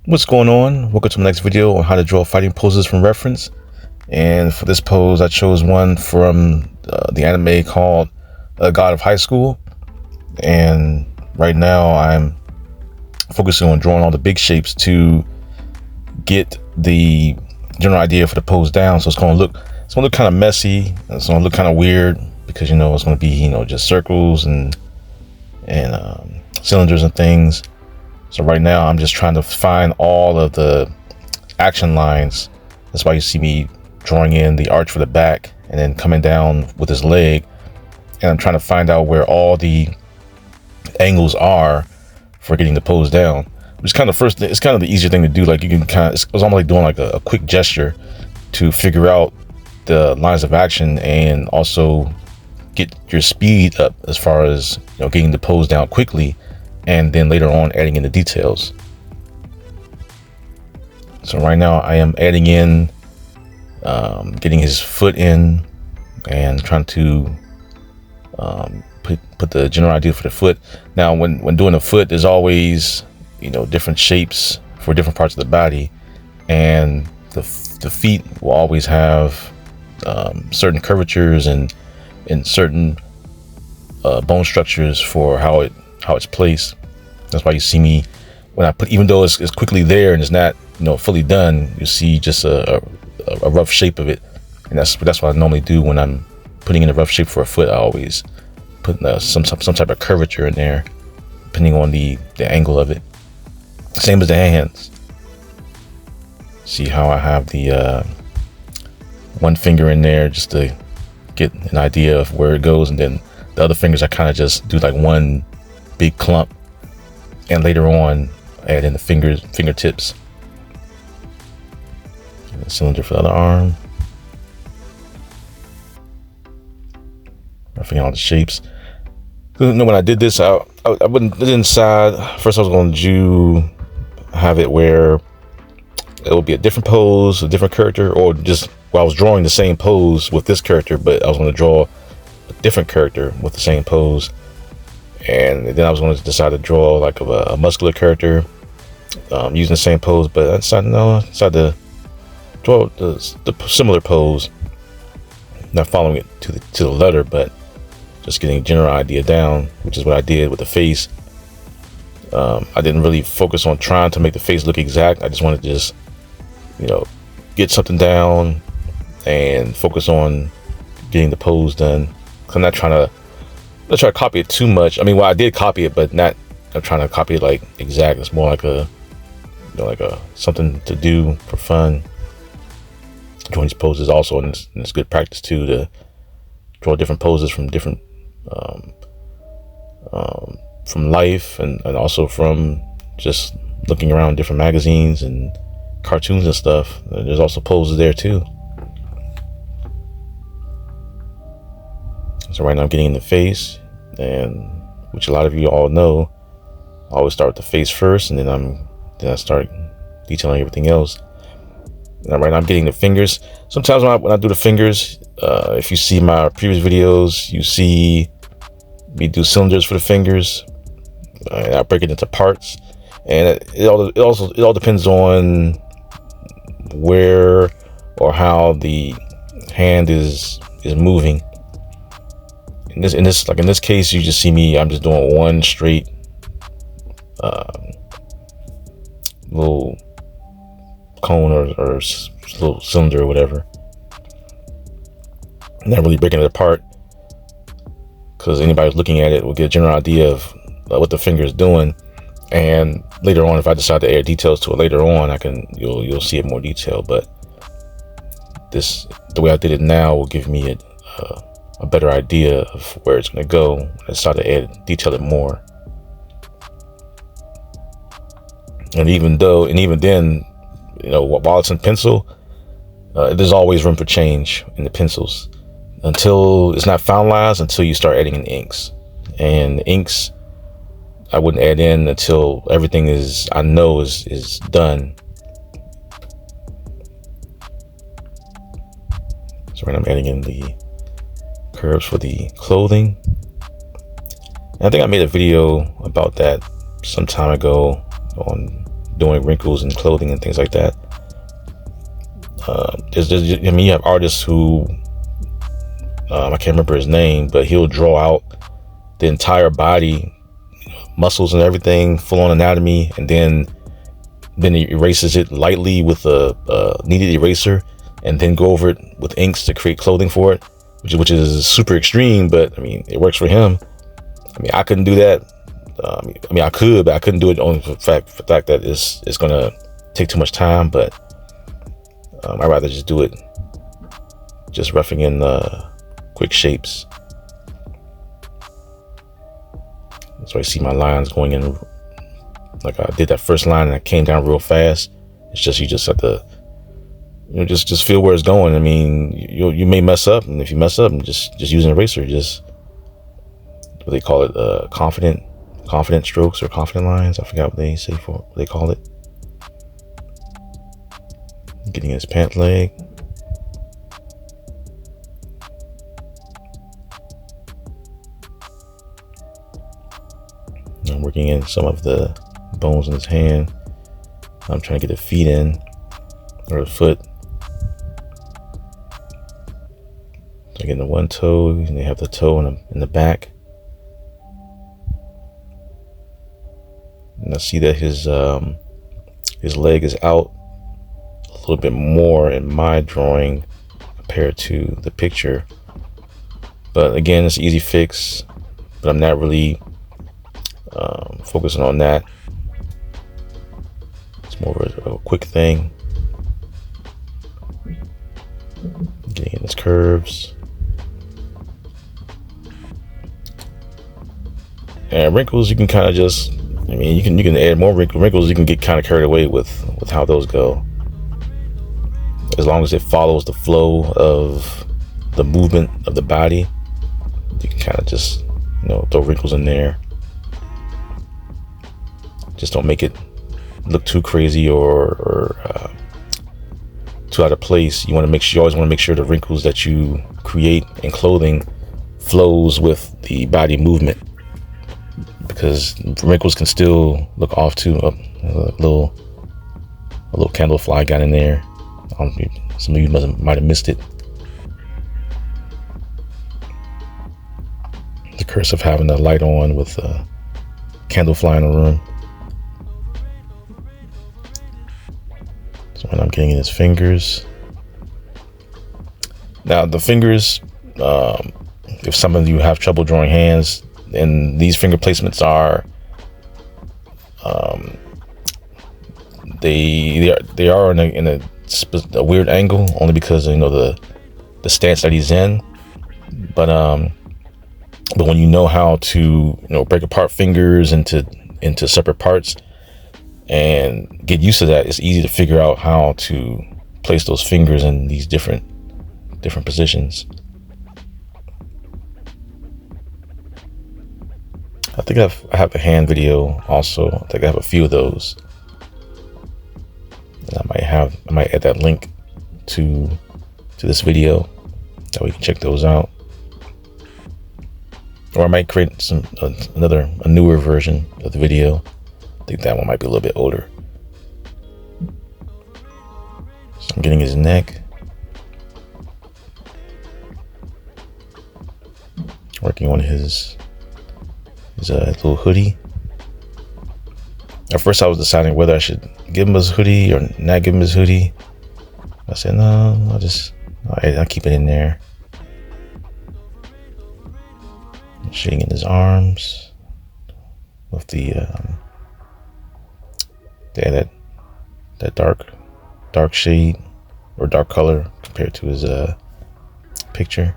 What's going on? Welcome to my next video on how to draw fighting poses from reference. And for this pose, I chose one from the anime called God of High School. And right now I'm focusing on drawing all the big shapes to get the general idea for the pose down. So it's going to look kind of messy. It's going to look kind of weird because, it's going to be, just circles and cylinders and things. So right now I'm just trying to find all of the action lines. That's why you see me drawing in the arch for the back and then coming down with his leg. And I'm trying to find out where all the angles are for getting the pose down. It's kind of the easier thing to do. Like you can it's almost like doing like a quick gesture to figure out the lines of action and also get your speed up as far as getting the pose down quickly, and then later on adding in the details. So right now I am adding in getting his foot in and trying to put the general idea for the foot. Now when doing the foot, there's always different shapes for different parts of the body, and the feet will always have certain curvatures and certain bone structures for how it's placed. That's why you see me when I put, even though it's quickly there and it's not fully done, you see just a rough shape of it. And that's what I normally do when I'm putting in a rough shape for a foot. I always put some type of curvature in there depending on the angle of it. Same as the hands. See how I have the one finger in there just to get an idea of where it goes, and then the other fingers I kind of just do like one big clump, and later on add in the fingertips. And the cylinder for the other arm. I forget all the shapes. When I did this, I didn't decide. First I was going to have it where it would be a different pose, a different character, or just I was drawing the same pose with this character, but I was going to draw a different character with the same pose. And then I was going to decide to draw like a muscular character using the same pose, but I decided to draw the similar pose, not following it to the letter, but just getting a general idea down, which is what I did with the face. I didn't really focus on trying to make the face look exact. I just wanted to just get something down and focus on getting the pose done. I'm not trying to copy it too much. I mean, well, I did copy it, but I'm trying to copy it like exact. It's more like a something to do for fun. Drawing these poses also, and it's good practice too, to draw different poses from different from life and also from just looking around different magazines and cartoons and stuff. There's also poses there too. So right now I'm getting in the face, and which a lot of you all know, I always start with the face first, and then I start detailing everything else. And right now I'm getting the fingers. Sometimes when I do the fingers, if you see my previous videos, you see me do cylinders for the fingers, and I break it into parts. And it all depends on where or how the hand is moving. In this case, you just see me. I'm just doing one straight little cone or little cylinder or whatever. I'm not really breaking it apart, because anybody who's looking at it will get a general idea of what the finger is doing. And later on, if I decide to add details to it later on, you'll see it more detailed. But the way I did it now will give me a better idea of where it's going to go. I decided to detail it more. And even then, while it's in pencil, there's always room for change in the pencils until it's not finalized, until you start adding in inks. And inks, I wouldn't add in until everything is done. So right now I'm adding in the curves for the clothing. And I think I made a video about that some time ago on doing wrinkles and clothing and things like that. I mean, you have artists who I can't remember his name, but he'll draw out the entire body, muscles and everything, full on anatomy, and then he erases it lightly with a kneaded eraser, and then go over it with inks to create clothing for it, which is super extreme, but I mean, it works for him. I mean, I couldn't do that. I mean, I could, but I couldn't do it only for the fact that it's gonna take too much time. But I'd rather just do it, just roughing in quick shapes. So I see my lines going in, like I did that first line and I came down real fast. It's just, you just have to, just feel where it's going. I mean, you may mess up, and if you mess up, and just use an eraser, just what they call it, confident strokes or confident lines. I forgot what they say for what they call it. Getting his pant leg. I'm working in some of the bones in his hand. I'm trying to get the feet in, or the foot. So I get the one toe, and they have the toe in the back. And I see that his leg is out a little bit more in my drawing compared to the picture. But again, it's an easy fix, but I'm not really focusing on that. It's more of a quick thing. Getting in his curves. And wrinkles, you can kind of just, I mean, you can add more wrinkles. You can get kind of carried away with how those go. As long as it follows the flow of the movement of the body, you can kind of just, throw wrinkles in there. Just don't make it look too crazy or too out of place. You always want to make sure the wrinkles that you create in clothing flows with the body movement, because wrinkles can still look off too. A little candle fly got in there. Some of you might have missed it. The curse of having the light on with a candle fly in the room. So when I'm getting in his fingers. Now the fingers, if some of you have trouble drawing hands, and these finger placements are, they are in a weird angle, only because the stance that he's in. But when you know how to break apart fingers into separate parts and get used to that, it's easy to figure out how to place those fingers in these different positions. I think I have a hand video also. I think I have a few of those. And I might add that link to this video, that we can check those out. Or I might create a newer version of the video. I think that one might be a little bit older. So I'm getting his neck. Working on his little hoodie. At first I was deciding whether I should give him his hoodie or not give him his hoodie. I said, no, I'll keep it in there. Shading in his arms with that dark shade or dark color compared to his picture.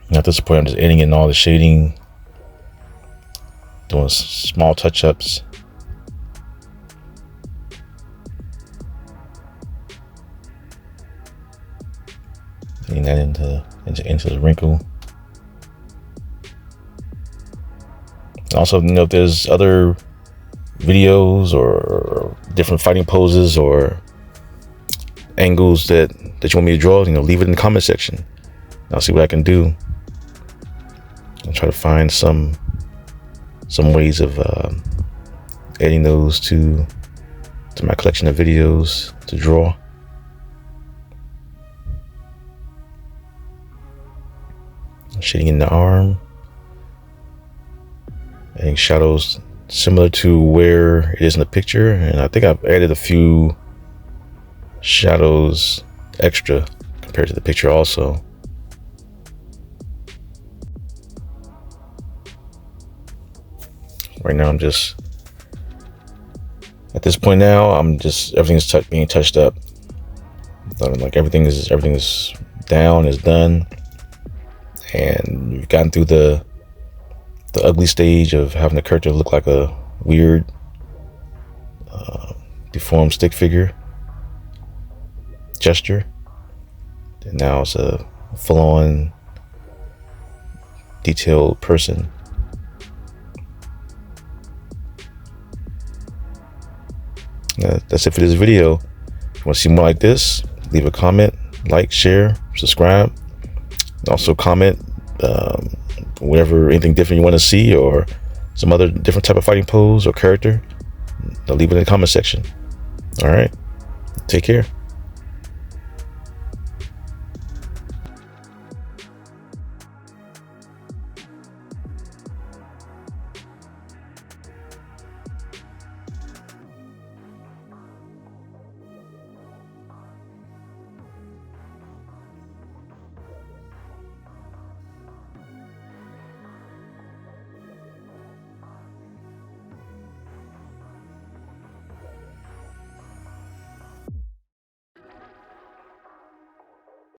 And at this point, I'm just adding in all the shading, doing small touch-ups. Getting that into the wrinkle. Also, if there's other videos or different fighting poses or angles that you want me to draw, leave it in the comment section. I'll see what I can do. I'll try to find some ways of adding those to my collection of videos to draw. Shading in the arm, adding shadows similar to where it is in the picture, and I think I've added a few shadows extra compared to the picture also. Right now I'm just at this point now, everything's being touched up. Like everything is down, is done, and we've gotten through the ugly stage of having the character look like a weird deformed stick figure gesture. And now it's a full-on detailed person. That's it for this video. If you want to see more like this, leave a comment, like, share, subscribe. Also comment anything different you want to see, or some other different type of fighting pose or character. Leave it in the comment section. All right, take care.